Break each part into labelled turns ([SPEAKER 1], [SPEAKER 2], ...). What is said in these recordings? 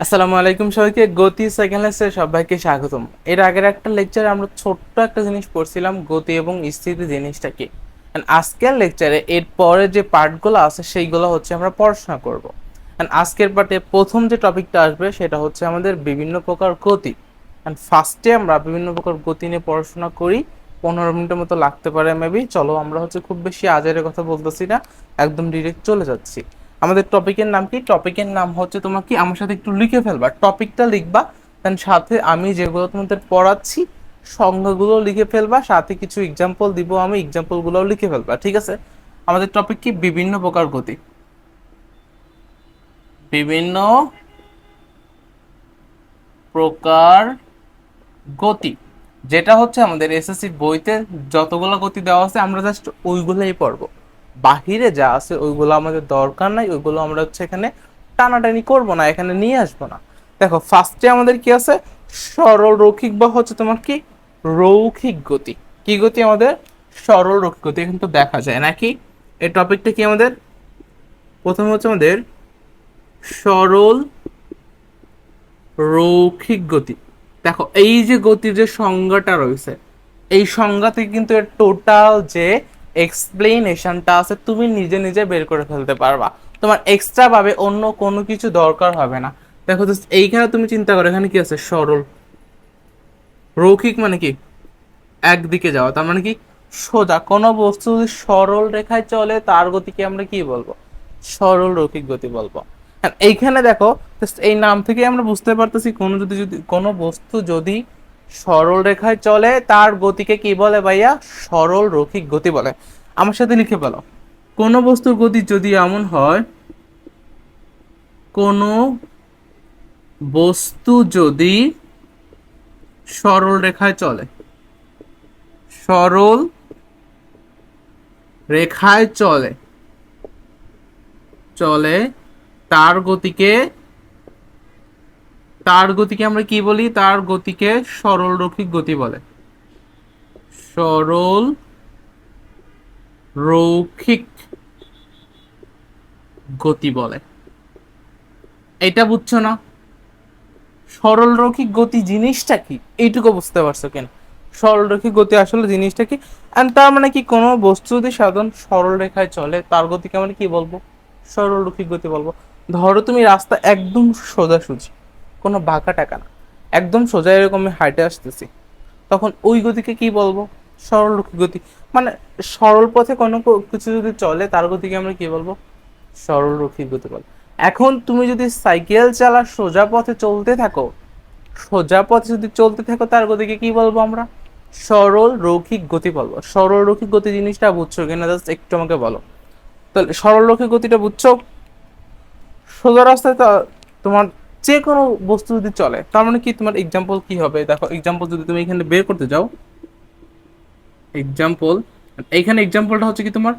[SPEAKER 1] আসসালামু আলাইকুম সবাইকে, গতি সেকেন্ড লেকচারে সবাইকে স্বাগতম। এর আগের একটা লেকচারে আমরা ছোট্ট একটা জিনিস পড়ছিলাম, গতি এবং স্থিতি জিনিসটা কি। And আজকের লেকচারে এর পরে যে পার্টগুলো আছে সেইগুলো হচ্ছে আমরা পড়াশোনা করব। And আজকের পার্টে প্রথম যে টপিকটা আসবে সেটা হচ্ছে আমাদের বিভিন্ন প্রকার গতি। অ্যান্ড ফার্স্টে আমরা বিভিন্ন প্রকার গতি নিয়ে পড়াশোনা করি, 15 মিনিটের মতো লাগতে পারে মেবি। চলো আমরা হচ্ছে খুব বেশি আজের কথা বলতেছি না, একদম ডিরেক্ট চলে যাচ্ছি। আমাদের টপিকের নাম কি? টপিকের নাম হচ্ছে, তোমার কি আমার সাথে একটু লিখে ফেলবা, টপিকটা লিখবা, দেন সাথে আমি যেগুলো তোমাদের পড়াচ্ছি সংজ্ঞাগুলো লিখে ফেলবা, সাথে কিছু এক্সাম্পল দিব, আমি এক্সাম্পলগুলোও লিখে ফেলবা, ঠিক আছে? আমাদের টপিক কি? বিভিন্ন প্রকার গতি। বিভিন্ন প্রকার গতি, যেটা হচ্ছে আমাদের এসএসসি বইতে যতগুলো গতি দেওয়া আছে আমরা জাস্ট ওইগুলোই পড়বো। বাহিরে যা আছে ওইগুলো আমাদের দরকার নাই, ওইগুলো আমরা হচ্ছে এখানে টানাটানি করব না, এখানে নিয়ে আসবো না। দেখো ফার্স্টে আমাদের কি আছে? সরল রৈখিক বা হচ্ছে তোমার কি রৈখিক গতি। কি গতি আমাদের? সরল রৈখিক গতি। এখন তো দেখা যায় নাকি এই টপিকটা কি আমাদের? প্রথমে হচ্ছে আমাদের সরল রৈখিক গতি। দেখো এই যে গতির যে সংজ্ঞাটা রয়েছে, এই সংজ্ঞা থেকে কিন্তু এর টোটাল যে এক্সপ্লেনেশনটা আছে তুমি নিজে নিজে বের করে ফেলতে পারবা। তোমার এক্সট্রা ভাবে অন্য কোনো কিছু দরকার হবে না। দেখো তো এইখানে তুমি চিন্তা করো, এখানে কি আছে? সরল। রৈখিক মানে কি? একদিকে যাওয়া, তার মানে কি সোজা। কোনো বস্তু যদি সরল রেখায় চলে তার গতিকে আমরা কি বলবো? সরল রৈখিক গতি বলবো। আর এইখানে দেখো জাস্ট এই নাম থেকে আমরা বুঝতে পারতেছি কোনো যদি যদি কোনো বস্তু যদি সরল রেখায় চলে তার গতিকে কি বলে ভাইয়া? সরল রৈখিক গতি বলে। আমার সাথে লিখে বলো, কোনো বস্তুর গতি যদি এমন হয়, কোনো বস্তু যদি সরল রেখায় চলে, সরল রেখায় চলে চলে তার গতিকে, তার গতিকে আমরা কি বলি? তার গতিকে সরল রৈখিক গতি বলে। সরল রৈখিক গতি বলে। এটা বুঝছো না? সরল রৈখিক গতি জিনিসটা কি এইটুকু বুঝতে পারছো কেন? সরল রৈখিক গতি আসলে জিনিসটা কি? এন্ড তার মানে কি, কোনো বস্তু যদি সাধারণ সরল রেখায় চলে তার গতিকে আমরা কি বলবো? সরল রৈখিক গতি বলবো। ধরো তুমি রাস্তা একদম সোজাসুজি, কোনো বাঁকা টাকা না, একদম সোজা এরকম আমি হাইটে আসতেছি, তখন ওই গতিকে কি বলবো? সরল রৈখিক গতি। মানে সরল পথে কোনো কিছু যদি চলে তার গতিকে আমরা কি বলবো? সরল রৈখিক গতি বলবো। এখন তুমি যদি সাইকেল চালা সোজা পথে চলতে থাকো, সোজা পথে যদি চলতে থাকো তার গতিকে কি বলবো আমরা? সরল রৈখিক গতি বলবো। সরল রৈখিক গতি জিনিসটা বুঝছো কিনা জাস্ট একটু আমাকে বলো। তাহলে সরল রৈখিক গতিটা বুঝছো? সোজা রাস্তায় তোমার যে কোনো বস্তু যদি চলে, তার মানে কি তোমার এক্সাম্পল কি হবে? দেখো এক্সাম্পল যদি তুমি এখানে বের করতে যাও, এক্সাম্পল, এইখানে এক্সাম্পলটা হচ্ছে কি তোমার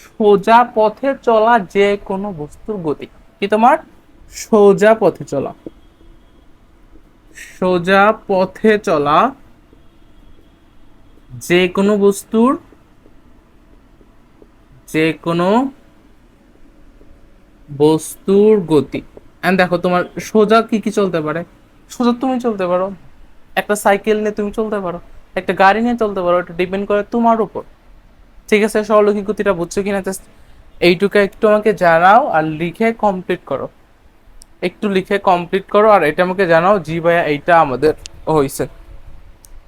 [SPEAKER 1] সোজা পথে চলা যে কোনো বস্তুর গতি। কি তোমার? সোজা পথে চলা, সোজা পথে চলা যে কোনো বস্তুর, যে কোনো বস্তুর গতি। এন্ড দেখো তোমার সোজা কি কি চলতে পারে? সোজা তুমি চলতে পারো, একটা সাইকেল নিয়ে তুমি চলতে পারো, একটা গাড়ি নিয়ে চলতে পারো, এটা ডিপেন্ড করে তোমার উপর। ঠিক আছে? সরলরৈখিক গতিটা বুঝছো কিনা জাস্ট এইটুকু একটু আমাকে জানাও আর লিখে কমপ্লিট করো। একটু লিখে কমপ্লিট করো আর এটা আমাকে জানাও, জি ভাইয়া এইটা আমাদের হয়েছে।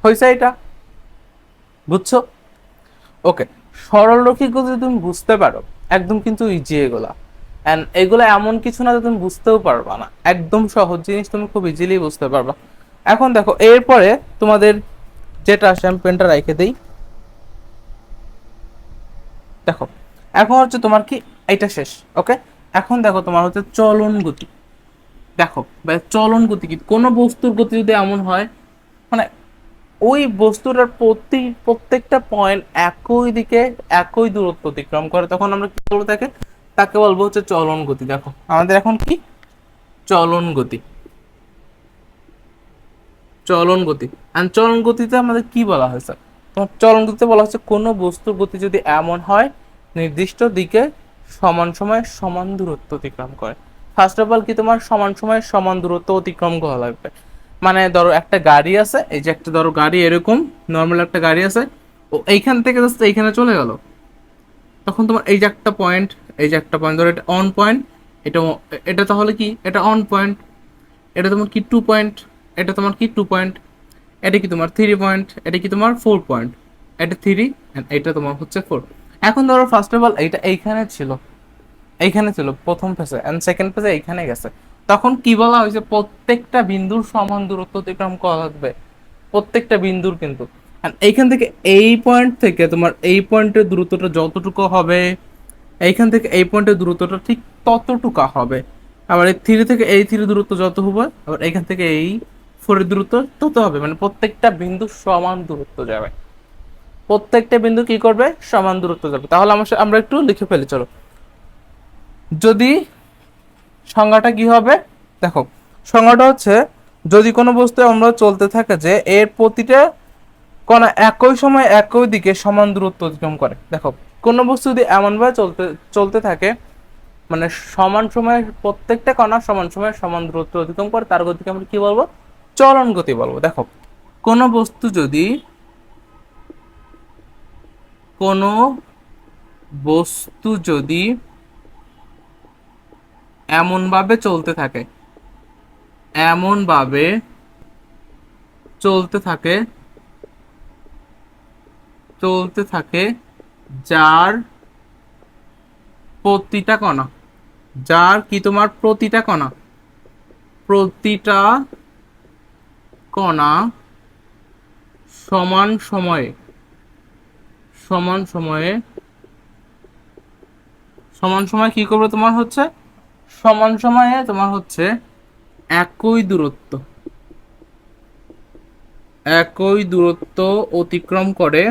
[SPEAKER 1] হয়েছে এটা? বুঝছো? ওকে। সরল রৈখিক গতি যদি তুমি বুঝতে পারো, একদম কিন্তু ইজি এগুলা। অ্যান্ড এগুলো এমন কিছু না যে তুমি বুঝতেও পারবা না, একদম সহজ জিনিস, তুমি খুব ইজিলি বুঝতে পারবা। এখন দেখো এরপরে তোমাদের যেটা আসে, আমি পেনটা রেখে দিই। দেখো এখন হচ্ছে তোমার কি এইটা শেষ, ওকে? এখন দেখো তোমার হচ্ছে চলন গতি। দেখো চলন গতি কি? কোনো বস্তুর গতি যদি এমন হয়, মানে ওই বস্তুটার প্রত্যেকটা পয়েন্ট একই দিকে একই দূরত্ব অতিক্রম করে, তখন আমরা কি বলবো তাকে? তাকে বলবো হচ্ছে চলন গতি। দেখো আমাদের এখন কি? চলন গতি। চলন গতি। আর চলন গতিতে আমাদের কি বলা হয়েছে? তোমার চলন গতিতে বলা হচ্ছে কোনো বস্তুর গতি যদি এমন হয় নির্দিষ্ট দিকে সমান সময়ে সমান দূরত্ব অতিক্রম করে। ফার্স্ট অফ অল কি তোমার সমান সময়ে সমান দূরত্ব অতিক্রম করা লাগবে। মানে ধরো একটা গাড়ি আছে, এই যে একটা ধরো গাড়ি এরকম নর্মাল একটা গাড়ি আছে, ও এইখান থেকে জাস্ট এইখানে চলে গেল, তখন তোমার এই যে একটা পয়েন্ট, এই যে একটা পয়েন্ট ধরো এটা অন পয়েন্ট, এটা এটা তাহলে কি এটা অন পয়েন্ট, এটা তোমার কি 2 পয়েন্ট, এটা তোমার কি 2 পয়েন্ট, এটা কি তোমার 3 পয়েন্ট, এটা কি তোমার 4 পয়েন্ট, এটা 3 এটা তোমার হচ্ছে 4। এখন ধরো ফার্স্ট অফ অল এইটা এইখানে ছিল, এইখানে ছিল প্রথম ফেজে, এন্ড সেকেন্ড ফেজে এইখানে গেছে, তখন কি বলা হয়েছে প্রত্যেকটা বিন্দুর সমান দূরত্ব অতিক্রম করা লাগবে, প্রত্যেকটা বিন্দুর কিন্তু। And এইখান থেকে এই পয়েন্ট থেকে তোমার এই পয়েন্টের দূরত্বটা যতটুকু হবে, এইখান থেকে এই পয়েন্টের দূরত্বটা ঠিক ততটুকু হবে। আবার এই 3 থেকে এই 3 দূরত্ব যত হবে, আবার এইখান থেকে এই 4 এর দূরত্ব তত হবে, মানে প্রত্যেকটা বিন্দু সমান দূরত্ব যাবে, প্রত্যেকটা বিন্দু কি করবে সমান দূরত্ব যাবে। তাহলে আমরা একটু লিখে ফেলি চলো। যদি সংজ্ঞাটা কি হবে দেখো, সংজ্ঞাটা হচ্ছে যদি কোনো বস্তু আমরা চলতে থাকে যে এর প্রতিটা কণা একই সময় একই দিকে সমান দূরত্ব অতিক্রম করে। দেখো কোনো বস্তু যদি এমনভাবে চলতে চলতে থাকে, মানে সমান সময়ে প্রত্যেকটা কণা সমান সময়ে সমান দূরত্ব অতিক্রম করে, তার গতিকে আমরা কি বলবো চলন গতি বলবো। দেখো কোনো বস্তু যদি, কোনো বস্তু যদি এমন ভাবে চলতে থাকে, এমন ভাবে চলতে থাকে, চলতে থাকে যার প্রতিটা কণা, যার কি তোমার প্রতিটা কণা, প্রতিটা কণা সমান সময়ে, সমান সময়ে, সমান সময়ে কি করবে তোমার হচ্ছে সমান সময়ে তোমার হচ্ছে একই দূরত্ব, একই দূরত্ব অতিক্রম করে,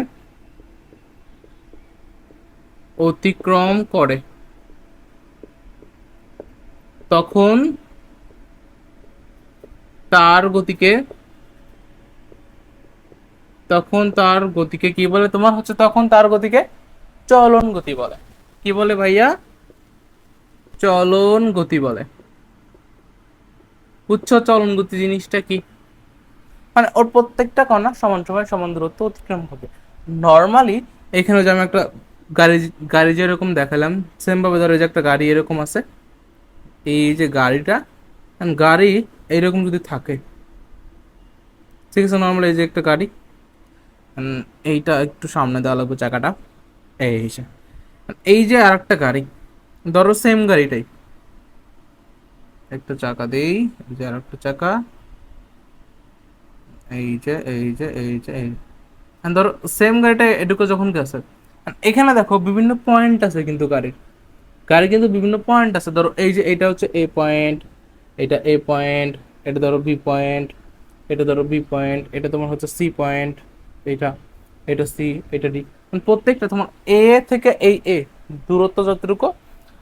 [SPEAKER 1] অতিক্রম করে, তখন তার গতিকে, তখন তার গতিকে কি বলে তোমার হচ্ছে, তখন তার গতিকে চলন গতি বলে। কি বলে ভাইয়া চলন গতি বলে। বুঝছো চলন গতি জিনিসটা কি? মানে ওর প্রত্যেকটা কণা সমান সময় সমান দূরত্ব অতিক্রম হবে। নর্মালি এখানে যে আমি একটা গাড়ি, গাড়ি যেরকম দেখালাম সেম ভাবে ধরো এই যে একটা গাড়ি এরকম আছে, এই যে গাড়িটা, and গাড়ি এইরকম যদি থাকে, ঠিক আছে, নর্মালি এই যে একটা গাড়ি, and এইটা একটু সামনে দেওয়া লাগবে চাকাটা, এই যে এই যে আর একটা গাড়ি, ধরো সেম গাড়িটাই, একটা চাকা দেই, এই যে আর একটা চাকা, এই যে এই যে এই যে এই, and ধরো সেম গাড়িটা এটুকু যখন গেছে, and এখানে দেখো বিভিন্ন পয়েন্ট আছে কিন্তু গাড়ির, গাড়ি কিন্তু বিভিন্ন পয়েন্ট আছে। ধরো এই যে এটা হচ্ছে এ পয়েন্ট, এটা এ পয়েন্ট, এটা ধরো বি পয়েন্ট, এটা ধরো বি পয়েন্ট, এটা তোমার হচ্ছে সি পয়েন্ট, এটা, এটা সি, এটা ডি, প্রত্যেকটা তোমার এ থেকে এই এ দূরত্ব যতটুকু,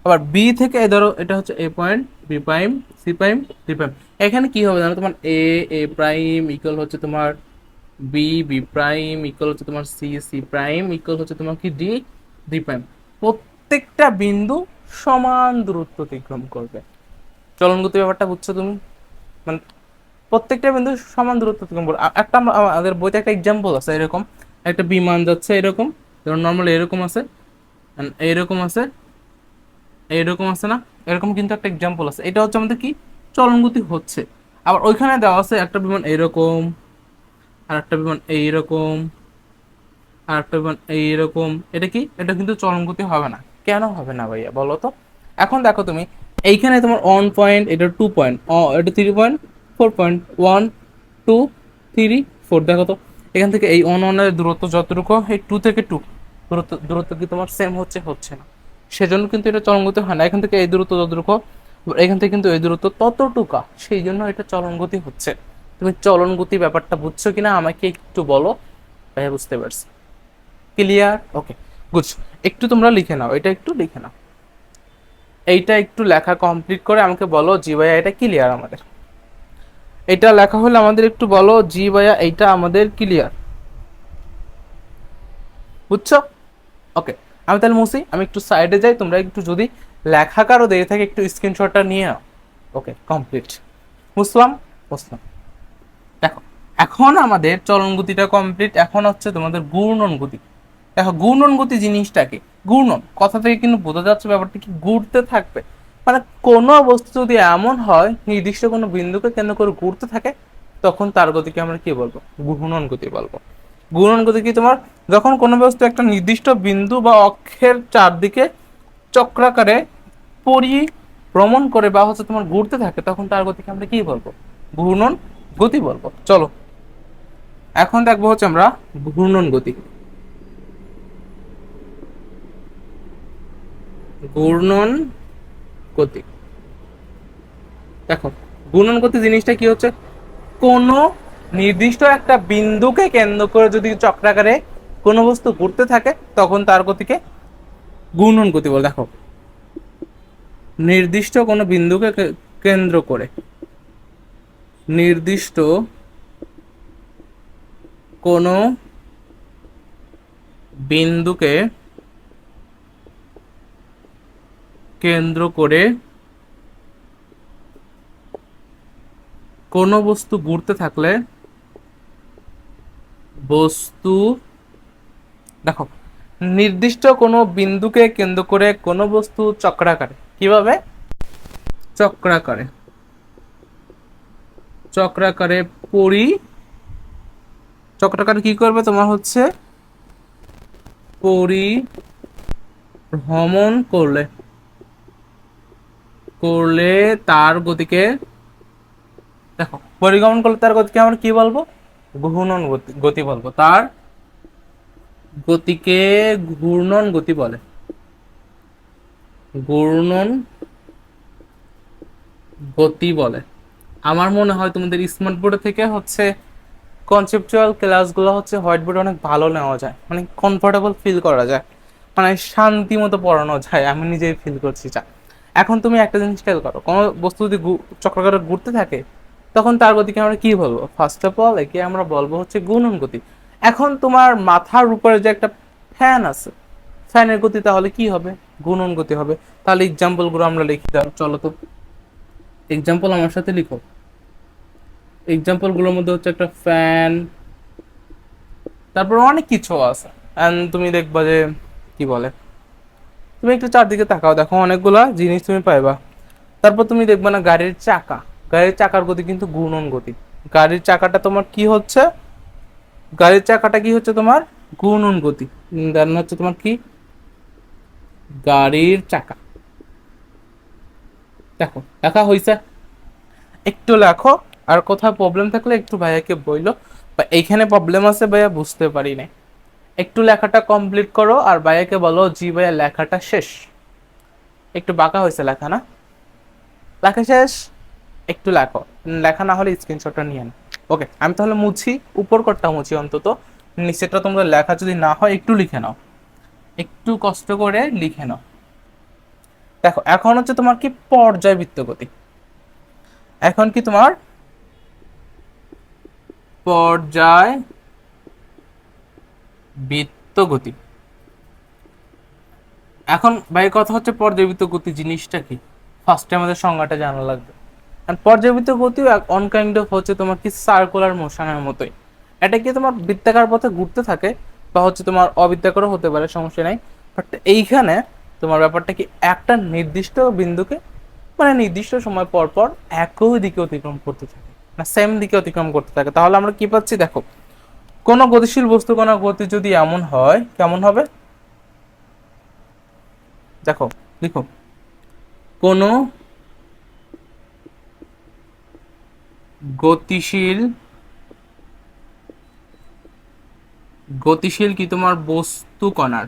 [SPEAKER 1] আবার বি থেকে ধরো এটা হচ্ছে A point, B prime, C prime, D prime. এখানে কি হবে জানো, তোমার এ, এ প্রাইম ইকুয়াল হচ্ছে তোমার বি, বি প্রাইম ইকুয়াল হচ্ছে তোমার সি, সি প্রাইম ইকুয়াল হচ্ছে তোমার কি ডি, ডি প্রাইম। প্রত্যেকটা বিন্দু সমান দূরত্ব অতিক্রম করবে। চলন গতি ব্যাপারটা বুঝছো তুমি? মানে প্রত্যেকটা বিন্দু সমান দূরত্ব অতিক্রম করবে। একটা আমাদের বইতে একটা এক্সাম্পল আছে এরকম, একটা বিমান যাচ্ছে এরকম, ধরুন নর্মালি এরকম আছে, and এইরকম আছে, এইরকম আছে না, এরকম কিন্তু একটা এক্সাম্পল আছে। এটা হচ্ছে আমাদের কি চলন গতি হচ্ছে। আবার ওইখানে দেওয়া আছে একটা বিমান এইরকম, আর একটা বিমান এইরকম, আর একটা বিমান এইরকম, এটা কি, এটা কিন্তু চলন গতি হবে না। কেন হবে না ভাইয়া বলো তো? এখন দেখো তুমি এইখানে তোমার 1 পয়েন্ট, এটা 2 পয়েন্ট, এটা 3 পয়েন্ট, 4 পয়েন্ট, 1 2 3 4, দেখো তো এখান থেকে এই 1 1 এর দূরত্ব যতটুকু, এই 2 থেকে 2 দূরত্ব, দূরত্ব কি তোমার সেম হচ্ছে, হচ্ছে না, সেজন্য কিন্তু এটা চলন গতি হয় না। এখান থেকে এই দূরত্ব যতটুকু, এখান থেকে কিন্তু এই দূরত্ব ততটুকু, সেই জন্য এটা চলন গতি হচ্ছে। তুমি চলন গতি ব্যাপারটা বুঝছো কিনা আমাকে একটু বলো, ভাইয়া বুঝতে পারছি, ক্লিয়ার? Okay good. একটু তোমরা লিখে নাও, এটা একটু লিখে নাও, এইটা একটু লেখা কমপ্লিট করে আমাকে বলো জি ভাইয়া এটা ক্লিয়ার আমাদের। এটা লেখা হলে আমাদের একটু বলো জি ভাইয়া এইটা আমাদের ক্লিয়ার, বুঝছো? ওকে আমি তাহলে মুসি, আমি একটু সাইডে যাই, তোমরা একটু যদি লেখা কারো দিয়ে থাকে একটু স্ক্রিনশটটা নিয়ে নাও। ওকে, কমপ্লিট। বুঝলাম, বুঝলাম। দেখো, এখন আমাদের চলন গতিটা কমপ্লিট, এখন হচ্ছে তোমাদের ঘূর্ণন গতি। দেখো, ঘূর্ণন গতি জিনিসটা কি? ঘূর্ণন কথা থেকে কিন্তু বোঝা যাচ্ছে ব্যাপারটা কি ঘুরতে থাকবে। মানে কোনো বস্তু যদি এমন হয় নির্দিষ্ট কোনো বিন্দুকে কেন্দ্র করে ঘুরতে থাকে, তখন তার গতিকে আমরা কি বলবো? ঘূর্ণন গতি বলবো। ঘূর্ণন গতি কি তোমার, যখন কোনো বস্তু একটা নির্দিষ্ট বিন্দু বা অক্ষের চারদিকে চক্রাকারে পরিভ্রমণ করে বা হচ্ছে তোমার ঘুরতে থাকে, তখন তার গতিকে আমরা কি বলবো? ঘূর্ণন গতি বলবো। চলো এখন দেখবো হচ্ছে আমরা ঘূর্ণন গতি। ঘূর্ণন গতি, দেখো, ঘূর্ণন গতি জিনিসটা কি হচ্ছে, কোন নির্দিষ্ট একটা বিন্দুকে কেন্দ্র করে যদি চক্রাকারে কোনো বস্তু ঘুরতে থাকে, তখন তার গতিকে ঘূর্ণন গতি বলে। দেখো, নির্দিষ্ট কোনো বিন্দুকে কেন্দ্র করে, নির্দিষ্ট কোনো বিন্দুকে কেন্দ্র করে কোনো বস্তু ঘুরতে থাকলে বস্তু, দেখো, নির্দিষ্ট কোনো বিন্দুকে কেন্দ্র করে কোনো বস্তু চক্রাকারে, কিভাবে? চক্রাকারে, চক্রাকারে পরি, চক্রাকারে কি করবে তোমার হচ্ছে পরিভ্রমণ করলে, করলে তার গতিকে, দেখো, পরিগমন করলে তার গতিকে আমরা কি বলবো? ঘূর্ণন গতি গতি বলবো। তার গতিকে ঘূর্ণন গতি বলে। ঘূর্ণন গতি বলে। আমার মনে হয় তোমাদের স্মার্ট বোর্ডে থেকে হচ্ছে কনসেপচুয়াল ক্লাসগুলো হচ্ছে হোয়াইট বোর্ডে অনেক ভালো নেওয়া যায়, মানে কমফোর্টেবল ফিল করা যায়, মানে শান্তি মতো পড়ানো যায়, আমি নিজেই ফিল করছি যা। এখন তুমি একটা জিনিস খেয়াল করো, কোনো বস্তু যদি চক্রাকারে ঘুরতে থাকে, তখন তার গতিকে আমরা কি বলবো? ফার্স্ট অফ অল একে আমরা বলবো হচ্ছে ঘূর্ণন গতি। এখন তোমার মাথার উপরে যে একটা ফ্যান আছে, ফ্যানের গতি তাহলে কি হবে? ঘূর্ণন গতি হবে। তাহলে এক্সাম্পল গুলো আমরা লিখি দাও, চলো তো। এক্সাম্পল আমার সাথে লিখো। এক্সাম্পল গুলোর মধ্যে হচ্ছে একটা ফ্যান, তারপর অনেক কিছু আছে। এন্ড তুমি দেখবা যে কি বলে, তুমি একটু চারদিকে তাকাও, দেখো অনেকগুলা জিনিস তুমি পাইবা। তারপর তুমি দেখবা না গাড়ির চাকা, গাড়ির চাকার গতি কিন্তু ঘূর্ণন গতি। গাড়ির চাকাটা তোমার কি হচ্ছে? গাড়ির চাকাটা কি হচ্ছে তোমার? ঘূর্ণন গতি। দেন হচ্ছে তোমার কি? গাড়ির চাকা। দেখো, লেখা হয়েছে? একটু লেখো, আর কোথাও প্রবলেম থাকলে একটু ভাইয়াকে বইলো, বা এইখানে প্রবলেম আছে ভাইয়া বুঝতে পারি না, একটু লেখাটা কমপ্লিট করো আর ভাইয়াকে বলো জি ভাইয়া লেখাটা শেষ। একটু বাঁকা হয়েছে লেখা না? লেখা শেষ? একটু লেখো, লেখা না হলে স্ক্রিনশটটা নিয়ে নাও। ওকে, আমি তাহলে মুছি, উপর করটা মুছি অন্তত, নিচেটা তোমরা লেখা যদি না হয় একটু লিখে নাও, একটু কষ্ট করে লিখে নাও। দেখো, এখন হচ্ছে তোমার কি পর্যায়বৃত্ত গতি। এখন কি তোমার পর্যায়বৃত্ত গতি। এখন ভাই কথা হচ্ছে পর্যায়বৃত্ত গতি জিনিসটা কি, ফার্স্টে আমাদের সংজ্ঞাটা জানা লাগবে। আর পর্যায়বৃত্ত গতিও অন কাইন্ড অফ হচ্ছে তোমার কি সার্কুলার মোশনের মতোই। এটা কি তোমার বৃত্তাকার পথে ঘুরতে থাকে, বা হচ্ছে তোমার অবৃত্তাকারও হতে পারে, সমস্যা নাই। বাট এইখানে তোমার ব্যাপারটা কি, একটা নির্দিষ্ট বিন্দুকে মানে নির্দিষ্ট সময় পর পর একই দিকে অতিক্রম করতে থাকে, না সেম দিকে অতিক্রম করতে থাকে। তাহলে আমরা কি পাচ্ছি? দেখো, কোনো গতিশীল বস্তু কোনো গতি যদি এমন হয়, কেমন হবে? দেখো, লিখো, কোনো গতিশীল, গতিশীল কি তোমার বস্তু কণার,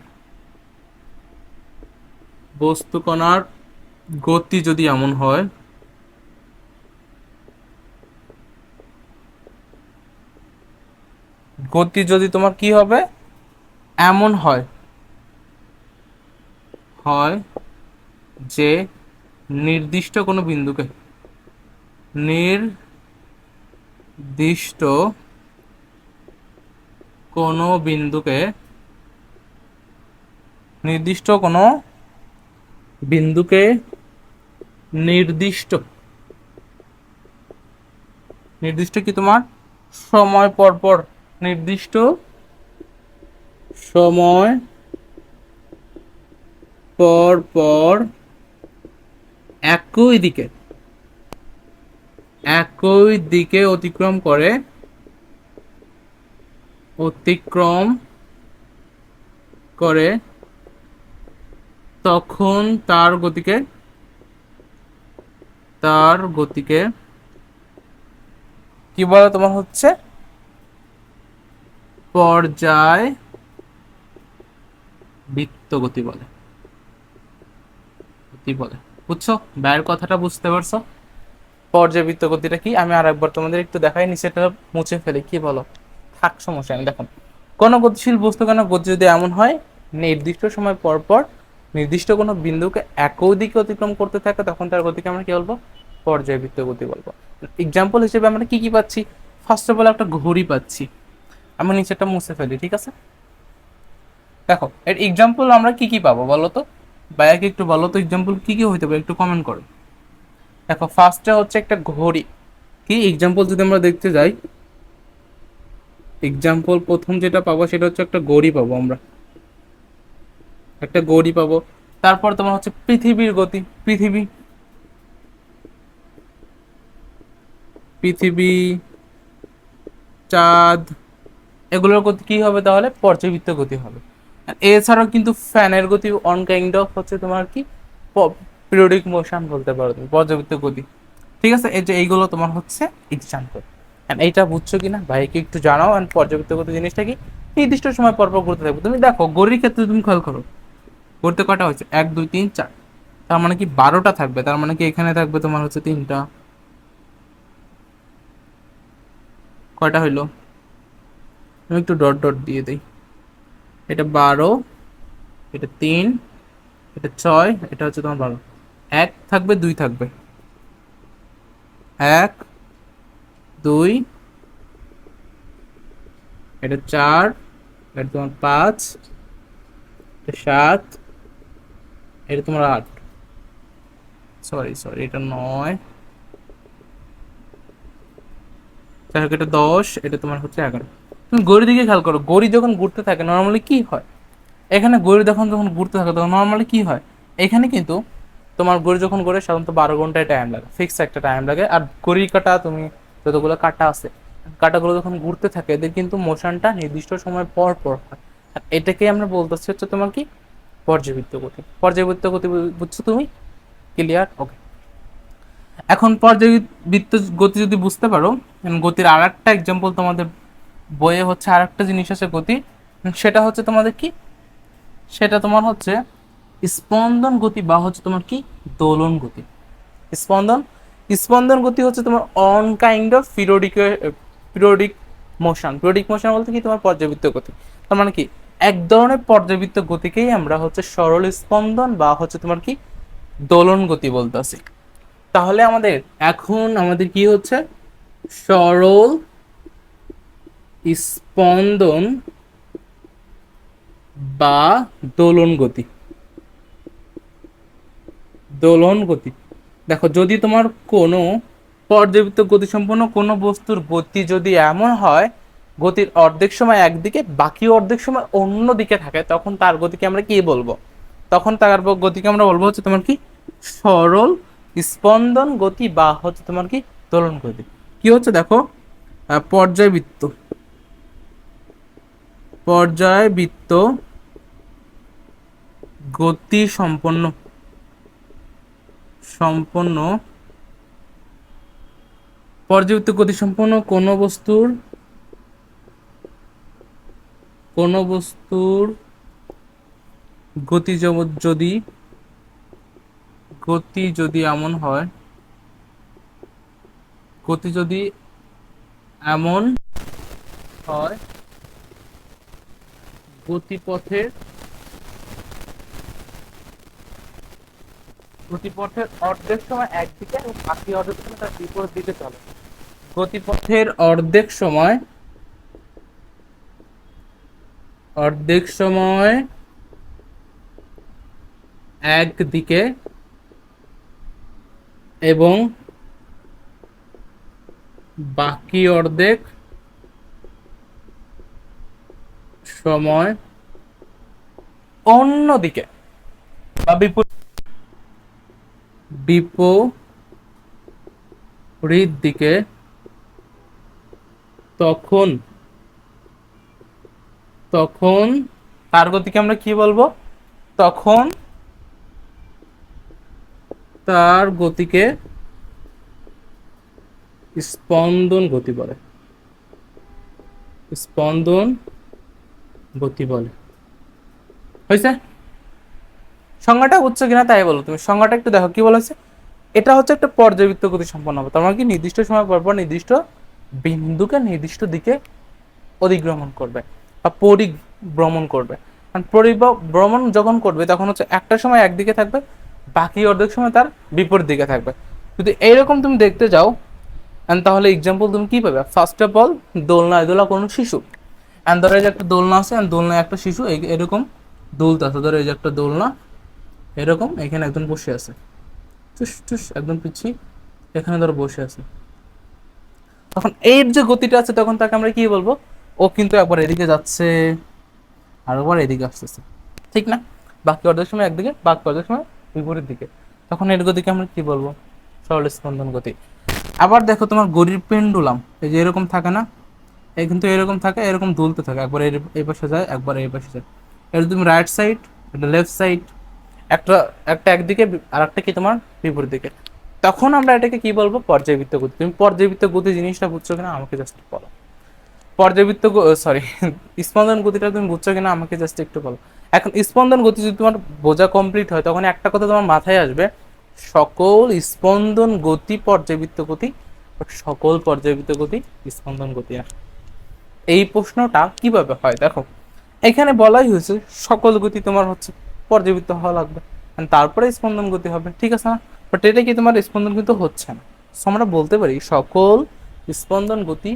[SPEAKER 1] বস্তু কণার গতি যদি এমন হয়, গতি যদি তোমার কি হবে? এমন হয়, হয় যে নির্দিষ্ট কোনো বিন্দুকে, নির্দিষ্ট কোনো বিন্দুকে, নির্দিষ্ট কোনো বিন্দুকে নির্দিষ্ট নির্দিষ্ট কি তোমার সময় পর পর, নির্দিষ্ট সময় পর পর একই দিকে অতিক্রম করে, অতিক্রম করে, তখন তার গতিকে কি বলে তোমার হচ্ছে পর্যায়বৃত্ত গতি বলে। বুঝছো? ব্যয়ের কথাটা বুঝতে পারছো? পর্যাবৃত্ত গতিটা কি আমি আর একবার তোমাদের একটু দেখাই, নিচেটা মুছে ফেলে, কি বলো? থাক, সমস্যা নেই। দেখো, কোনো গতিশীল বস্তু কেন গতি যদি এমন হয় নির্দিষ্ট সময় পর পর নির্দিষ্ট কোনো বিন্দুকে একই দিকে অতিক্রম করতে থাকে, তখন তার গতিকে আমরা কি বলবো? পর্যায়বৃত্ত গতি বলবো। এক্সাম্পল হিসেবে আমরা কি কি পাচ্ছি? ফার্স্ট অফ অল একটা ঘড়ি পাচ্ছি। আমি নিচেটা মুছে ফেলি, ঠিক আছে? দেখো, এর এক্সাম্পল আমরা কি কি পাবো বলো তো? ভাইয়াকে একটু বলো তো এক্সাম্পল কি কি হইতে পারে, একটু কমেন্ট করো। দেখো, ফার্স্টে হচ্ছে একটা ঘড়ি। কি এক্সাম্পল যদি আমরা দেখতে যাই, এক্সাম্পল প্রথম যেটা পাবো সেটা হচ্ছে একটা ঘড়ি পাবো আমরা, একটা ঘড়ি পাবো। তারপর তোমার হচ্ছে পৃথিবীর গতি, পৃথিবী, চাঁদ, এগুলোর গতি কি হবে তাহলে? পর্যাবৃত্ত গতি হবে। আর এছাড়াও কিন্তু ফ্যানের গতি অন কাইন্ড অফ হচ্ছে তোমার কি পিরিয়ডিক মোশন বলতে পারো তুমি, পর্যাবৃত্ত গতি। ঠিক আছে, এই যে এইগুলো তোমার হচ্ছে এক্সাম্পল। এইটা বুঝছো কিনা ভাইকে একটু জানাও। অ্যান্ড পর্যাবৃত্ত গতি জিনিসটা কি? নির্দিষ্ট সময় পর পর ঘুরতে থাকবে। তুমি দেখো ঘড়ির ক্ষেত্রে তুমি খেয়াল করো, ঘুরতে কটা হয়েছে? 1 2 3 4, তার মানে কি 12টা থাকবে। তার মানে কি এখানে থাকবে তোমার হচ্ছে 3টা। কয়টা হইলো? আমি একটু ডট ডট দিয়ে দিই। এটা 12, এটা 3, এটা 6, এটা হচ্ছে তোমার 12। 1 থাকবে, 2 থাকবে, 1 2, এটা 4, এটা তোমার 5, এটা 7, এটা তোমার 8, সরি এটা 9, যাই হোক এটা 10, এটা তোমার হচ্ছে 11। তুমি গড়ির দিকে খেয়াল করো, গড়ি যখন ঘুরতে থাকে নর্মালি কি হয়? এখানে গড়ি যখন ঘুরতে থাকে তখন নর্মালি কি হয়? এখানে কিন্তু তোমার গড়ি যখন ঘুরে সাধারণত 12 ঘন্টায় টাইম লাগে, ফিক্স একটা টাইম লাগে। আর ঘড়ির কাঁটা তুমি যতগুলো কাঁটা আছে, কাঁটাগুলো যখন ঘুরতে থাকে এদের কিন্তু মোশনটা নির্দিষ্ট সময় পর পর হয়। আর এটাকে আমরা বলতেছি হচ্ছে তোমার কি? পর্যাবৃত্ত গতি। পর্যাবৃত্ত গতি বুঝছো তুমি? ক্লিয়ার? ওকে। এখন পর্যাবৃত্ত গতি যদি বুঝতে পারো, গতির আর একটা এক্সাম্পল তোমাদের বইয়ে হচ্ছে আর একটা জিনিস আছে গতি, সেটা হচ্ছে তোমাদের কি? সেটা তোমার হচ্ছে স্পন্দন গতি বা হচ্ছে তোমার কি? দোলন গতি। স্পন্দন স্পন্দন গতি হচ্ছে তোমার on kind of periodic motion. Periodic motion বলতে কি? তোমার পর্যাবৃত্ত গতি। তার মানে কি? এক ধরনের পর্যাবৃত্ত গতিকেই আমরা হচ্ছে সরল স্পন্দন বা হচ্ছে তোমার কি? দোলন গতি বলতেছি। তাহলে আমাদের কি হচ্ছে? সরল স্পন্দন বা দোলন গতি। দেখো, যদি তোমার কোনো পর্যাবৃত্ত গতিসম্পন্ন কোনো বস্তুর গতি যদি এমন হয় গতির অর্ধেক সময় একদিকে বাকি অর্ধেক সময় অন্য দিকে থাকে, তখন তার গতিকে আমরা কি বলবো? তখন তার গতিকে আমরা বলবো হচ্ছে তোমার কি? সরল স্পন্দন গতি বা হচ্ছে তোমার কি? দোলন গতি। কি হচ্ছে দেখো, পর্যায়বৃত্ত পর্যায়বৃত্ত গতি সম্পন্ন পর্যাবৃত্ত গতি সম্পন্ন কোনো বস্তুর গতি যদি গতি যদি এমন হয় গতি যদি এমন হয় গতিপথের অর্ধেক সময় একদিকে এবং বাকি অর্ধেক সময় তার বিপরীত দিকে চলে। গতিপথের অর্ধেক সময় একদিকে এবং বাকি অর্ধেক সময় অন্যদিকে বা বিপরীত দিকে, তখন তখন তার গতিকে আমরা কি বলবো? তখন তার গতিকে স্পন্দন গতি বলে। স্পন্দন গতি বলে। হয়েছে? সংজ্ঞাটা বুঝছো কিনা তাই বলো, তুমি সংজ্ঞাটা একটু দেখো কি বলেছে। এটা হচ্ছে একটা পর্যাবৃত্ত গতি সম্পন্ন হবে, তার মানে কি নির্দিষ্ট সময় পর পর নির্দিষ্ট বিন্দুকে নির্দিষ্ট দিকে অধিগ্রমণ করবে বা পরিভ্রমণ করবে। কারণ পরিভ্রমণ যখন করবে তখন হচ্ছে একটা সময় একদিকে থাকবে, বাকি অর্ধেক সময় তার বিপরীত দিকে থাকবে। যদি এইরকম তুমি দেখতে যাও, তাহলে এক্সাম্পল তুমি কি পাবে? ফার্স্ট অফ অল, দোলনায় দোলা কোনো শিশু, ধরো এই যে একটা দোলনা আছে, দোলনায় একটা শিশু এরকম দুলতেছে। ধরো এই যে একটা দোলনা, এরকম এখানে একজন বসে আছে, টুস টুস একদম পিছিয়ে এখানে ধরো বসে আছে। তখন এর যে গতিটা আছে তখন তাকে আমরা কি বলবো? ও কিন্তু একবার এদিকে যাচ্ছে আর একবার এদিকে আসতেছে, ঠিক না? বাকি অর্ধেক সময় একদিকে, বাকি অর্ধেক সময় বিপরীত দিকে। তখন এর গতিকে আমরা কি বলবো? সরল স্পন্দন গতি। আবার দেখো তোমার ঘড়ির পেন্ডুলাম, এই যে এরকম থাকে না, এই কিন্তু এরকম থাকে, এরকম দুলতে থাকে, একবার এই পাশে যায় একবার এই পাশে যায়। এটা তুমি রাইট সাইড, এটা লেফট সাইড, একটা একটা একদিকে আর একটা কি তোমার বিপরীত দিকে। তখন আমরা এটাকে কি বলবো? পর্যায়বৃত্ত গতি। তুমি পর্যায়বৃত্ত গতি জিনিসটা বুঝছো কিনা আমাকে জাস্ট বলো। পর্যাবৃত্ত সরি স্পন্দন গতিটা তুমি বুঝছো কিনা আমাকে জাস্ট একটু বলো। এখন স্পন্দন গতি যদি তোমার বোঝা কমপ্লিট হয়, তখন একটা কথা তোমার মাথায় আসবে, সকল স্পন্দন গতি পর্যাবৃত্ত গতি, সকল পর্যাবৃত্ত গতি স্পন্দন গতি না। এই প্রশ্নটা কিভাবে হয় দেখো, এখানে বলাই হয়েছে সকল গতি তোমার হচ্ছে পর্যাবৃত্ত হওয়া লাগবে, and তারপরে স্পন্দন গতি হবে, ঠিক আছে না? বাট এটা কি তোমার স্পন্দন কিন্তু হচ্ছে না। সো আমরা বলতে পারি সকল স্পন্দন গতি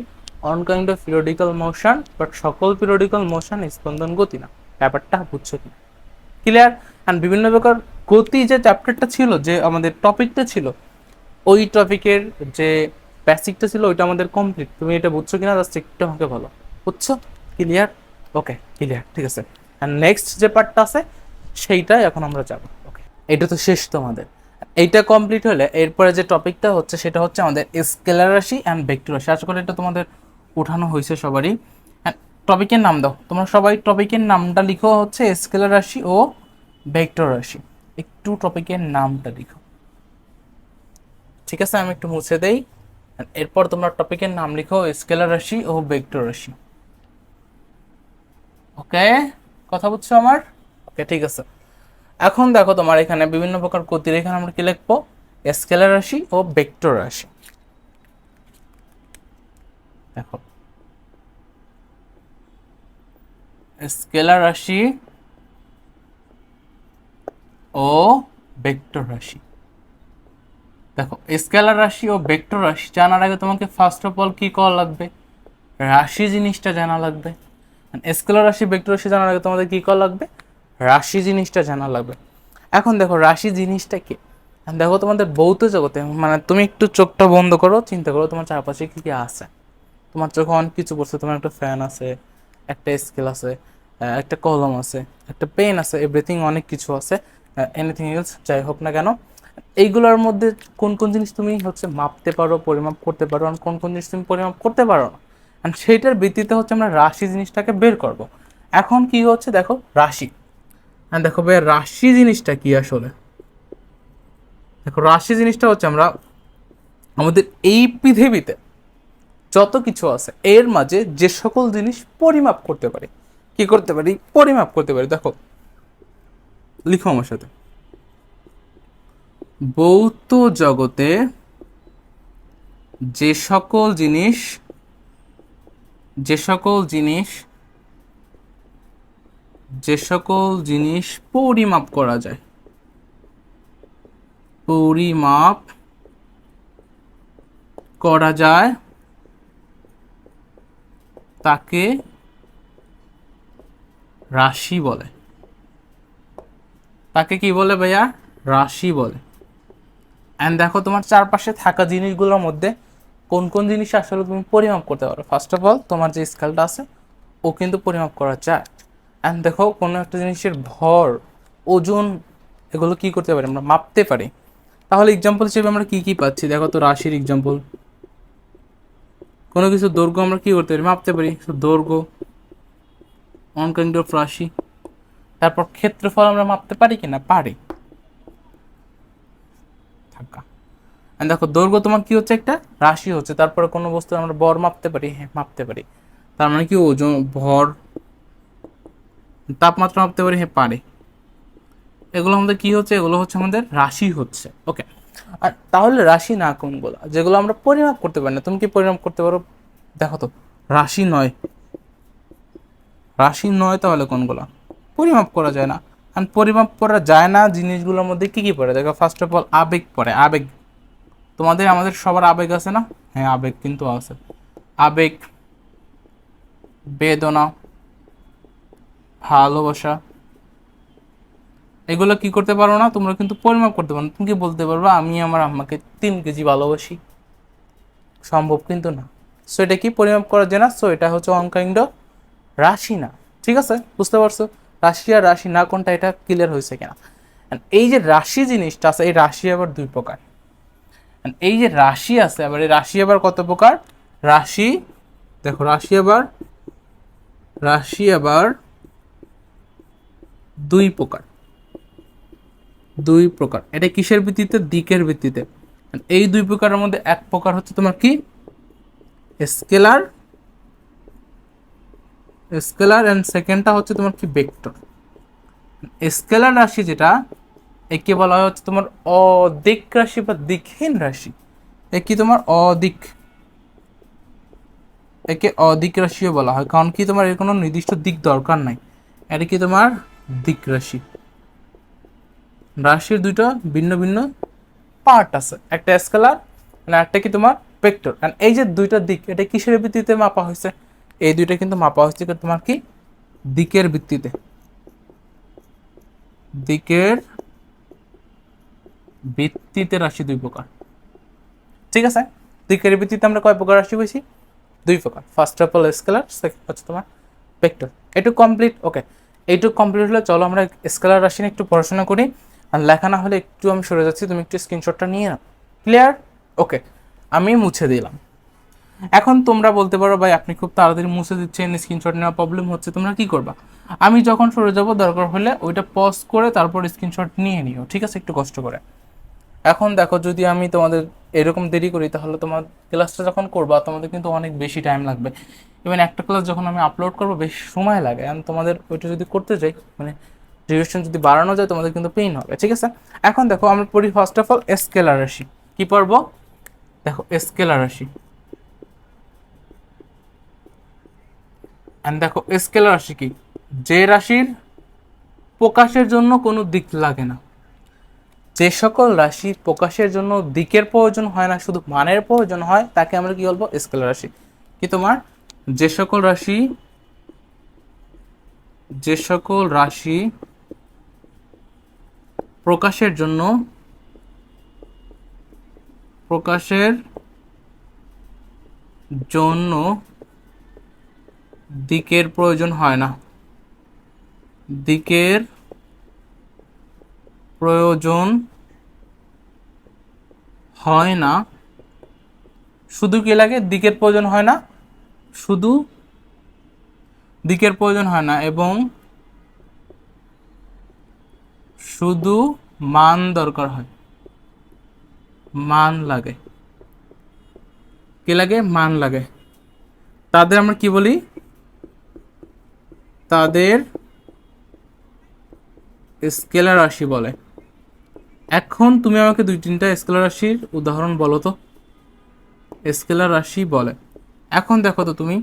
[SPEAKER 1] on kind of periodical motion, but সকল পিরিয়ডিক্যাল মোশন স্পন্দন গতি না। ব্যাপারটা বুঝছো কি? ক্লিয়ার? অ্যান্ড বিভিন্ন প্রকার গতি যে চ্যাপ্টারটা ছিল, যে আমাদের টপিকটা ছিল, ওই টপিকের যে বেসিকটা ছিল ওইটা আমাদের কমপ্লিট। তুমি এটা বুঝছো কিনা জাস্ট একটু আমাকে বলো। বুঝছো? ক্লিয়ার? ওকে, ক্লিয়ার, ঠিক আছে। অ্যান্ড নেক্সট যে পার্টটা আছে সেইটাই এখন আমরা যাব। ওকে, এটা তো শেষ তোমাদের। এইটা কমপ্লিট হলে এরপরে যে টপিকটা হচ্ছে সেটা হচ্ছে আমাদের স্কেলার রাশি অ্যান্ড ভেক্টর রাশি। আশা করি এটা তোমাদের উঠানো হয়েছে সবারই। টপিকের নাম দাও, তোমরা সবাই টপিকের নামটা লিখো হচ্ছে স্কেলার রাশি ও ভেক্টর রাশি। একটু টপিকের নামটা লিখো, ঠিক আছে? আমি একটু মুছে দেই। এরপর তোমরা টপিকের নাম লিখো স্কেলার রাশি ও ভেক্টর রাশি। ওকে, কথা বুঝছো আমার? ওকে, ঠিক আছে। এখন দেখো তোমার এখানে বিভিন্ন প্রকার গতির, এখানে আমরা কি লিখবো? স্কেলার রাশি ও ভেক্টর রাশি। দেখো, স্কেলার রাশি ও ভেক্টর রাশি। দেখো, স্কেলার রাশি ও ভেক্টর রাশি জানার আগে তোমাকে ফার্স্ট অফ অল কি করা লাগবে? রাশি জিনিসটা জানা লাগবে। স্কেলার রাশি ভেক্টর রাশি জানার আগে তোমাদের কি করা লাগবে? রাশি জিনিসটা জানা লাগবে। এখন দেখো রাশি জিনিসটা কি। দেখো তোমাদের ভৌত জগতে, মানে তুমি একটু চোখটা বন্ধ করো, চিন্তা করো তোমার চারপাশে কি কি আছে। তোমার চোখে অনেক কিছু পড়ছে, তোমার একটা ফ্যান আছে, একটা স্কেল আছে, একটা কলম আছে, একটা পেন আছে, এভরিথিং, অনেক কিছু আছে, এনিথিং এলস যাই হোক না কেন। এইগুলোর মধ্যে কোন কোন জিনিস তুমি হচ্ছে মাপতে পারো, পরিমাপ করতে পারো, আর কোন কোন জিনিস তুমি পরিমাপ করতে পারো না, অ্যান্ড সেইটার ভিত্তিতে হচ্ছে আমরা রাশি জিনিসটাকে বের করব। এখন কি হচ্ছে দেখো রাশি, হ্যাঁ দেখো ভাই রাশি জিনিসটা কি আসলে। দেখো রাশি জিনিসটা হচ্ছে আমরা আমাদের এই পৃথিবীতে যত কিছু আছে এর মাঝে যে সকল জিনিস পরিমাপ করতে পারি, কি করতে পারি? পরিমাপ করতে পারি। দেখো লিখো আমার সাথে, ভৌত জগতে যে সকল জিনিস যে সকল জিনিস যে সকল জিনিস পরিমাপ করা যায়, পরিমাপ করা যায় তাকে রাশি বলে। তাকে কি বলে ভাইয়া? রাশি বলে। অ্যান্ড দেখো তোমার চারপাশে থাকা জিনিসগুলোর মধ্যে কোন কোন জিনিস আসলে তুমি পরিমাপ করতে পারো। ফার্স্ট অফ অল তোমার যে স্কেলটা আছে ও কিন্তু পরিমাপ করা যায়। অ্যান্ড দেখো কোনো একটা জিনিসের ভর, ওজন, এগুলো কি করতে পারি আমরা, মাপতে পারি। তাহলে এক্সাম্পল হিসেবে আমরা কি কি পাচ্ছি দেখো তো, রাশির এক্সাম্পল। কোনো কিছু দৈর্ঘ্য আমরা কি করতে পারি, মাপতে পারি। দৈর্ঘ্য ওয়ান কাইন্ড অফ রাশি। তারপর ক্ষেত্রফল আমরা মাপতে পারি কিনা, পারি। থাকা দেখো দৈর্ঘ্য তোমার কি হচ্ছে, একটা রাশি হচ্ছে। তারপরে কোনো বস্তু আমরা ভর মাপতে পারি, হ্যাঁ মাপতে পারি। তার মানে কি ওজন, ভর, তাপমাত্রা মাপতে পারি, হ্যাঁ পারি। এগুলো আমাদের কি হচ্ছে, এগুলো হচ্ছে আমাদের রাশি হচ্ছে। ওকে, আর তাহলে রাশি না কোনগুলো, যেগুলো আমরা পরিমাপ করতে পারি না। তুমি কি পরিমাপ করতে পারো, দেখো তো, রাশি নয়। রাশি নয় তাহলে কোনগুলো পরিমাপ করা যায় না। আর পরিমাপ করা যায় না জিনিসগুলোর মধ্যে কি কি পড়ে দেখো, ফার্স্ট অফ অল আবেগ পড়ে। আবেগ, তোমাদের আমাদের সবার আবেগ আছে না, হ্যাঁ আবেগ কিন্তু আছে। আবেগ, বেদনা, ভালোবাসা, এগুলো কি করতে পারো না, তোমরা কিন্তু পরিমাপ করতে পারো না। তুমি কি বলতে পারবা আমি আমার আম্মাকে 3 কেজি ভালোবাসি, সম্ভব কিন্তু না। সো এটা কি পরিমাপ করা যায় না। সো এটা হচ্ছে ওয়ান কাইন্ড অফ রাশি না। ঠিক আছে, বুঝতে পারছো রাশি আর রাশি না কোনটা, এটা ক্লিয়ার হয়েছে কিনা। এই যে রাশি জিনিসটা আছে, এই রাশি আবার 2 প্রকার। এই যে রাশি আছে আবার, এই রাশি আবার কত প্রকার, রাশি দেখো, রাশি আবার 2 প্রকার। 2 প্রকার, এটা কিসের ভিত্তিতে, দিকের ভিত্তিতে। এই 2 প্রকারের মধ্যে এক প্রকার হচ্ছে তোমার কি, স্কেলার। স্কেলার এন্ড সেকেন্ডটা হচ্ছে তোমার কি, ভেক্টর। স্কেলার রাশি যেটা, একে বলা হয় হচ্ছে তোমার অদিক রাশি বা দিকহীন রাশি। এ কি তোমার অদিক, একে অদিক রাশিও বলা হয়, কারণ কি তোমার এর কোনো নির্দিষ্ট দিক দরকার নাই। এটা কি তোমার দিক রাশি। রাশির 2টা ভিন্ন ভিন্ন পার্ট আছে, একটা স্কেলার আর একটা কি তোমার ভেক্টর। এন্ড এই যে 2টা দিক, এটা কিসের ভিত্তিতে মাপা হয়েছে, এই 2টা কিন্তু মাপা হয়েছে তোমার কি, দিকের ভিত্তিতে। দিকের ভিত্তিতে রাশি 2 প্রকার। ঠিক আছে, দিকের ভিত্তিতে আমরা কয় প্রকার রাশি পেয়েছি, 2 প্রকার। First of all scalar, second হচ্ছে তোমার ভেক্টর। এটুকু কমপ্লিট। ওকে, এইটুকু কমপ্লিট হলে চলো আমরা স্কেলার রাশি নিয়ে একটু পড়াশোনা করি। আর লেখা না হলে একটু আমি সরে যাচ্ছি, তুমি একটু স্ক্রিনশটটা নিয়ে নাও। ক্লিয়ার? ওকে, আমি মুছে দিলাম। এখন তোমরা বলতে পারো ভাই আপনি খুব তাড়াতাড়ি মুছে দিচ্ছেন, স্ক্রিনশট নেওয়া প্রবলেম হচ্ছে, তোমরা কি করবা, আমি যখন সরে যাব দরকার হলে ওইটা পজ করে তারপর স্ক্রিনশট নিয়ে নিও, ঠিক আছে, একটু কষ্ট করে। এখন দেখো যদি আমি তোমাদের এরকম দেরি করি, তাহলে তোমার ক্লাসটা যখন করবা তোমাদের কিন্তু অনেক বেশি টাইম লাগবে। ইভেন একটা ক্লাস যখন আমি আপলোড করবো বেশি সময় লাগে, আর তোমাদের ওইটা যদি করতে যাই, মানে ডিউরেশন যদি বাড়ানো যায় তোমাদের কিন্তু পেইন হবে। ঠিক আছে, এখন দেখো আমরা পড়ি ফার্স্ট অফ অল স্কেলার রাশি। কি পড়বো দেখো, স্কেলার রাশি। এন্ড দেখো স্কেলার রাশি কি, যে রাশির প্রকাশের জন্য কোনো দিক লাগে না। যে সকল রাশি প্রকাশের জন্য দিকের প্রয়োজন হয় না, শুধু মানের প্রয়োজন হয়, তাকে আমরা কি বলবো, স্কেলার রাশি। কি তোমার যে সকল রাশি প্রকাশের জন্য দিকের প্রয়োজন হয় না, দিকের প্রয়োজন হয় না, শুধু কি লাগে, দিকের প্রয়োজন হয় না, শুধু দিকের প্রয়োজন হয় না, এবং শুধু মান দরকার হয়, মান লাগে। কি লাগে, মান লাগে। তাদের আমরা কি বলি, তাদের স্কেলার রাশি বলে। এখন তুমি আমাকে 2-3টা স্কেলার রাশির উদাহরণ বলো তো, স্কেলার রাশি বলে। এখন দেখো তো তুমি,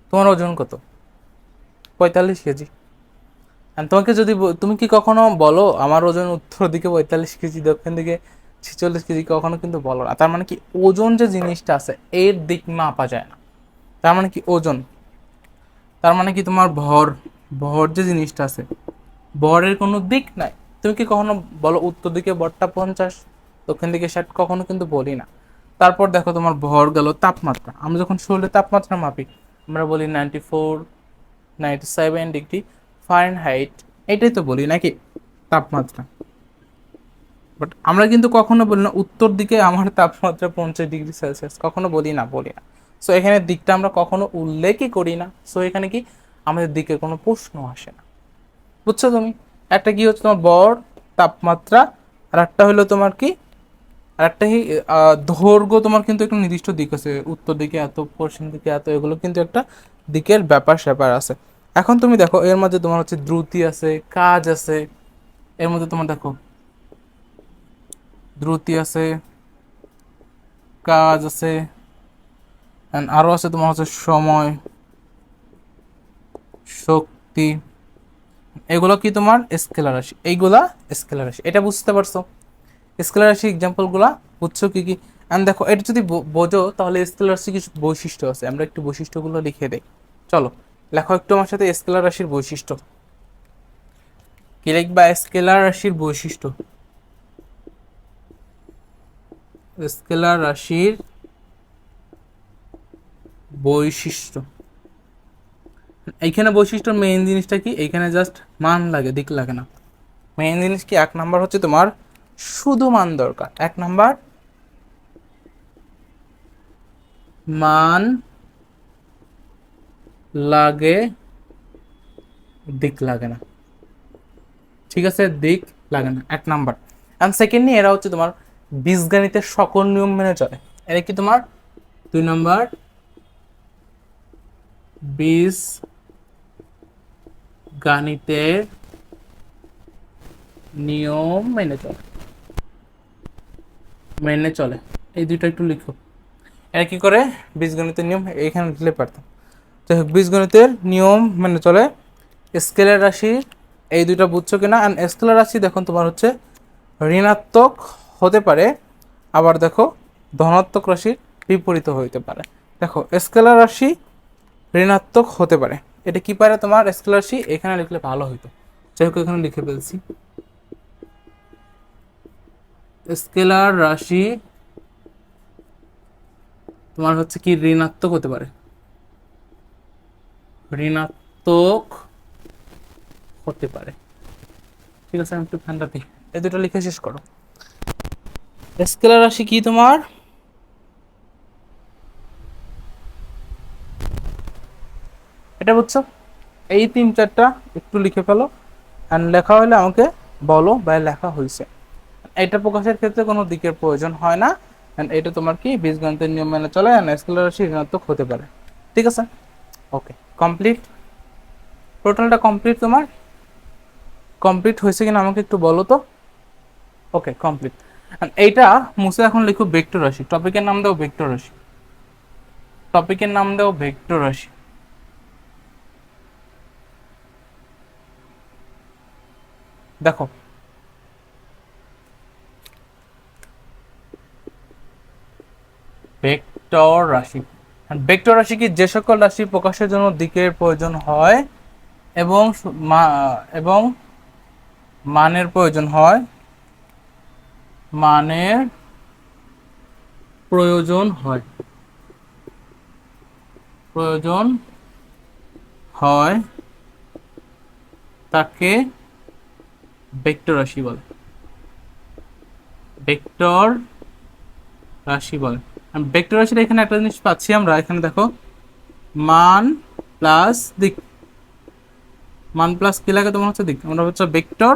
[SPEAKER 1] তোমার ওজন কত, 45 কেজি। তোমাকে যদি তুমি কি কখনো বলো আমার ওজন উত্তর দিকে 45 কেজি, দক্ষিণ দিকে 46 কেজি, কখনো কিন্তু বলো না। তার মানে কি ওজন যে জিনিসটা আছে এর দিক মাপা যায় না। তার মানে কি ওজন, তার মানে কি তোমার ভর, ভর যে জিনিসটা আছে ভরের কোনো দিক নাই। তুমি কি কখনো বলো উত্তর দিকে ভরটা 50, দক্ষিণ দিকে 60, কখনো কিন্তু বলি না। তারপর দেখো তোমার ভর গেল, তাপমাত্রা। আমরা যখন শরীরের তাপমাত্রা মাপি আমরা বলি 94-97 ডিগ্রি ফারেনহাইট, এটাই তো বলি নাকি তাপমাত্রা। বাট আমরা কিন্তু কখনো বলি না উত্তর দিকে আমার তাপমাত্রা 50 ডিগ্রি সেলসিয়াস, কখনো বলি না, বলি না। সো এখানে দিকটা আমরা কখনো উল্লেখই করি না। সো এখানে কি আমাদের দিকের কোনো প্রশ্ন আসে না, বুঝছো তুমি? একটা কি হচ্ছে তোমার বর, তাপমাত্রা, আর একটা হলো তোমার কি, আর একটা কি দৈর্ঘ্য। তোমার কিন্তু একটা নির্দিষ্ট দিক আছে, উত্তর দিকে এত, পশ্চিম দিকে এত, এগুলো কিন্তু একটা দিকের ব্যাপার স্যাপার আছে। এখন তুমি দেখো এর মধ্যে তোমার হচ্ছে দ্রুতি আছে, কাজ আছে, এর মধ্যে তোমার দেখো দ্রুতি আছে, কাজ আছে, and আরো আছে তোমার হচ্ছে সময়, শক্তি। এগুলো কি তোমার স্কেলার রাশি, এইগুলা স্কেলার রাশি। এটা বুঝতে পারছো? স্কেলার রাশি এক্সাম্পল গুলা বুঝছো কি কি? এন্ড দেখো এটা যদি বোঝো তাহলে স্কেলার রাশি কিছু বৈশিষ্ট্য আছে, আমরা একটু বৈশিষ্ট্যগুলো লিখে দেই। চলো লেখো একটু আমার সাথে স্কেলার রাশির বৈশিষ্ট্য। কি লিখবা? স্কেলার রাশির বৈশিষ্ট্য। স্কেলার রাশির বৈশিষ্ট্য। এইখানে বৈশিষ্ট্য মেইন জিনিসটা কি, এইখানে জাস্ট মান লাগে, দিক লাগে না। মেইন জিনিস কি, 1 নাম্বার হচ্ছে তোমার শুধু মান দরকার। 1 নাম্বার মান লাগে, দিক লাগে না। ঠিক আছে, দিক লাগে না 1 নাম্বার। অ্যান্ড সেকেন্ডলি এরা হচ্ছে তোমার বীজগণিতের সকল নিয়ম মেনে চলে। এরা কি তোমার 2 নাম্বার বীজ গাণিতের নিয়ম মেনে চলে। এই দুইটা একটু লিখো। এরা কি করে? বীজগণিতের নিয়ম এখানে লিখলে পারতাম। যাই হোক, বীজগণিতের নিয়ম মেনে চলে। স্কেলার রাশি এই দুইটা বুঝছো কিনা? অ্যান্ড স্কেলার রাশি দেখুন তোমার হচ্ছে ঋণাত্মক হতে পারে, আবার দেখো ধনাত্মক রাশির বিপরীত হইতে পারে। দেখো স্কেলার রাশি ঋণাত্মক হতে পারে, এটা কি পারে তোমার স্কেলার রাশি? এখানে লিখলে ভালো হইতো, যাই হোক এখানে লিখে ফেলছি। স্কেলার রাশি তোমার হচ্ছে কি ঋণাত্মক হতে পারে, ঋণাত্মক হতে পারে। ঠিক আছে, আমি একটু ফ্যানটা দিই। এই দুটো লিখে শেষ করো। স্কেলার রাশি কি তোমার এটা বুঝছো? এই 3-4টা একটু লিখে ফেলো, অ্যান্ড লেখা হলে আমাকে বলো বা লেখা হয়েছে। এটা প্রকাশের ক্ষেত্রে কোনো দিকের প্রয়োজন হয় না। অ্যান্ড এটা তোমার কি বীজগণিতের নিয়ম মেনে চলে, অ্যান্ড স্কেলার রাশি ঋণাত্মক হতে পারে। ঠিক আছে, ওকে, কমপ্লিট। টোটালটা কমপ্লিট তোমার? কমপ্লিট হয়েছে কিনা আমাকে একটু বলো তো। ওকে, কমপ্লিট। এইটা মুছে এখন লিখো ভেক্টর রাশি। টপিকের নাম দাও ভেক্টর রাশি। টপিকের নাম দাও ভেক্টর রাশি। দেখো ভেক্টর রাশি, ভেক্টর রাশি কি যে সকল রাশি প্রকাশের জন্য দিকের প্রয়োজন হয় এবং এবং মানের প্রয়োজন হয়, মানের প্রয়োজন হয়, প্রয়োজন হয় তাকে ভেক্টর রাশি বলে, ভেক্টর রাশি বলে। ভেক্টর রাশির এখানে একটা জিনিস পাচ্ছি আমরা, এখানে দেখো মান প্লাস দিক, মান প্লাস কি লাগে তোমার হচ্ছে দিক। আমরা হচ্ছে ভেক্টর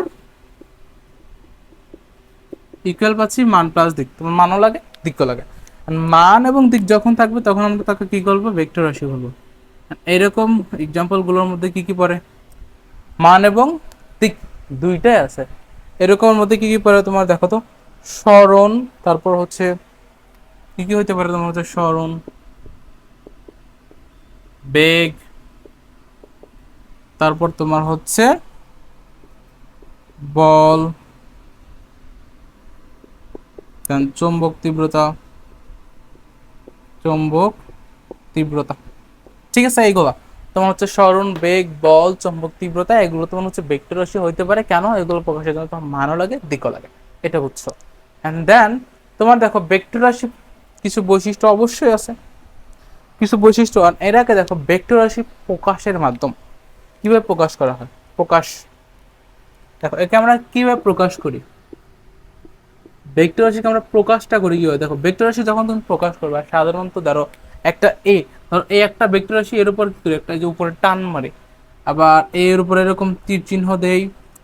[SPEAKER 1] ইকুয়াল পাচ্ছি মান প্লাস দিক, তোমার মানও লাগে দিকও লাগে। মান এবং দিক যখন থাকবে তখন আমরা তাকে কি করবো? ভেক্টর রাশি বলবো। এরকম এক্সাম্পল গুলোর মধ্যে কি কি পড়ে? মান এবং দিক দুইটাই আছে। এরকমের মধ্যে কি কি পড়ে তোমার দেখো তো, সরণ, তারপর হচ্ছে কি কি হইতে পারে তোমার হচ্ছে সরণ, বেগ, তারপর তোমার হচ্ছে বল, চৌম্বক তীব্রতা, চৌম্বক তীব্রতা। ঠিক আছে, এইগুলা তোমার হচ্ছে সরণ, বেগ, বল, চৌম্বক তীব্রতা, এগুলো তোমার হচ্ছে ভেক্টর রাশি হইতে পারে। কেন? এগুলো প্রকাশের জন্য তোমার মানও লাগে দিকও লাগে, এটা বুঝছো। এন্ড দেন তোমার দেখো ভেক্টর রাশি কিছু বৈশিষ্ট্য অবশ্যই আছে, কিছু বৈশিষ্ট্য। আর এরাকে দেখো ভেক্টর রাশি প্রকাশের মাধ্যম কিভাবে প্রকাশ করা হয়। প্রকাশ, দেখো একে আমরা কিভাবে প্রকাশ করি, ভেক্টর রাশিকে আমরা প্রকাশটা করি কি হয়। দেখো ভেক্টর রাশি যখন তুমি প্রকাশ করবে সাধারণত ধরো একটা এ, ধরো এই একটা ভেক্টর রাশি এর উপর কি করি, একটা যে উপরে টান মারে, আবার এর উপরে এরকম তীর চিহ্ন দেই,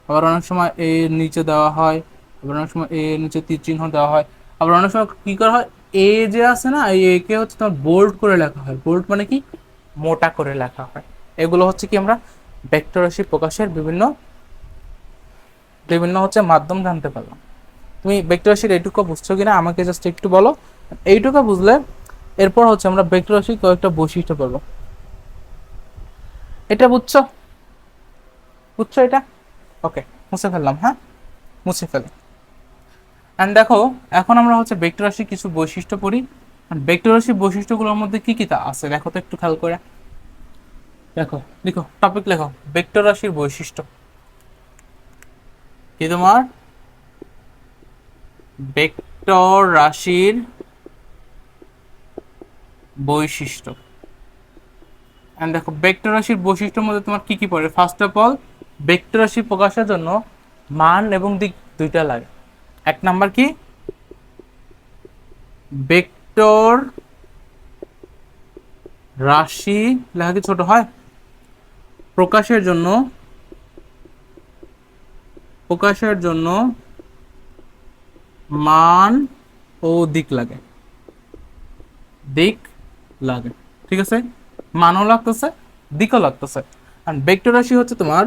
[SPEAKER 1] আবার অনেক সময় এর নিচে দেওয়া হয়, আবার অনেক সময় এর নিচে তীর চিহ্ন দেওয়া হয়, আবার অনেক সময় কি করা হয়, এ যে আছে না এই একে হচ্ছে তোমার বোল্ড করে লেখা হয়। বোল্ড মানে কি, মোটা করে লেখা হয়। এগুলো হচ্ছে কি আমরা ভেক্টর রাশি প্রকাশের বিভিন্ন বিভিন্ন হচ্ছে মাধ্যম জানতে পারলাম। তুমি ভেক্টর রাশির এইটুকু বুঝছো কিনা আমাকে জাস্ট একটু বলো। এইটুকু বুঝলে এরপর হচ্ছে আমরা ভেক্টর রাশির কয়েকটা বৈশিষ্ট্য পাবো। এটা বুঝছো, বুঝছো এটা? ওকে, মুছে ফেললাম, হ্যাঁ মুছে ফেলি। অ্যান্ড দেখো এখন আমরা হচ্ছে ভেক্টর রাশির কিছু বৈশিষ্ট্য পড়ি। ভেক্টর রাশির বৈশিষ্ট্যগুলোর মধ্যে কি কি তা আছে দেখো তো একটু খেয়াল করে। দেখো লিখো, টপিক লেখো, ভেক্টর রাশির বৈশিষ্ট্য কি তোমার, ভেক্টর রাশির বৈশিষ্ট্য। এন্ড দেখো ভেক্টর রাশির বৈশিষ্ট্যের মধ্যে তোমার কি কি পড়ে। ফার্স্ট অফ অল, ভেক্টর রাশি প্রকাশের জন্য মান এবং দিক দুইটা লাগে। এক নাম্বার কি, ভেক্টর রাশি লেখা কি ছোট হয়, প্রকাশের জন্য মান ও দিক লাগে, দিক লাগে, ঠিক আছে, মানও লাগতেছে দিকও লাগতেছে। আর ভেক্টর রাশি হচ্ছে তোমার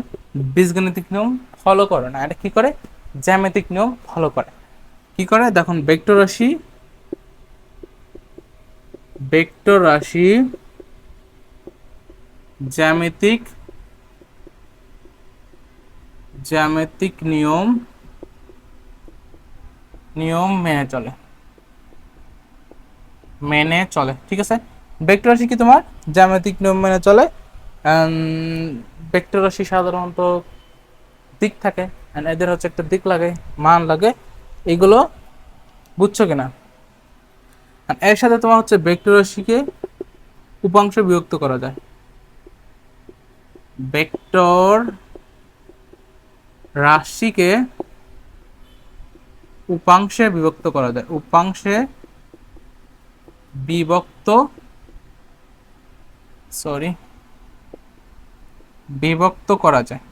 [SPEAKER 1] বীজগণিতিক নিয়ম ফলো করে না, এটা কি করে, জ্যামিতিক নিয়ম ফলো করে। কি করে দেখুন, ভেক্টর রাশি জ্যামিতিক নিয়ম মেনে চলে, ঠিক আছে। ভেক্টর রাশি কি তোমার জ্যামিতিক নিয়ম মেনে চলে। ভেক্টর রাশি সাধারণত দিক থাকে, এদের হচ্ছে একটা দিক লাগে, মান লাগে, এগুলো বুঝছো কিনা। এর সাথে তোমার হচ্ছে ভেক্টর রাশিকে উপাংশে বিভক্ত করা যায়, ভেক্টর রাশিকে উপাংশে বিভক্ত করা যায়, উপাংশে বিভক্ত বিভক্ত করা যায়।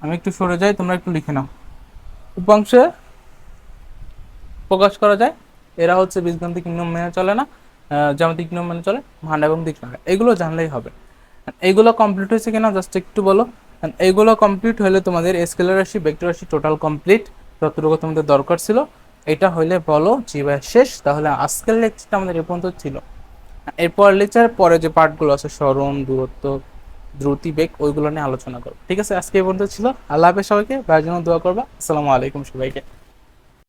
[SPEAKER 1] আমি একটু সরে যাই, তোমরা একটু লিখে নাও। উপাংশে প্রকাশ করা যায়, এরা হচ্ছে বীজগাণিতিক নিয়ম মেনে চলে না, জ্যামিতিক নিয়ম মেনে চলে, মান এবং দিক লাগে, এগুলো জানলেই হবে। এইগুলো কমপ্লিট হয়েছে কিনা জাস্ট একটু বলো। এইগুলো কমপ্লিট হলে তোমাদের স্কেলার রাশি ভেক্টর রাশি টোটাল কমপ্লিট, যতটুকু তোমাদের দরকার ছিল এটা হইলে বলো জি ভাই শেষ। তাহলে আজকের লেকচারটা আমাদের এ পর্যন্ত ছিল। এরপর লেকচারের পরে যে পার্টগুলো আছে সরণ, দূরত্ব, দ্রুতি, বেগ, ওইগুলো নিয়ে আলোচনা করবো, ঠিক আছে। আজকে এই পর্যন্ত ছিল। আল্লাহ হাফেজ সবাইকে, ভাইয়ের জন্য দোয়া করবা। আসসালামু আলাইকুম সবাইকে।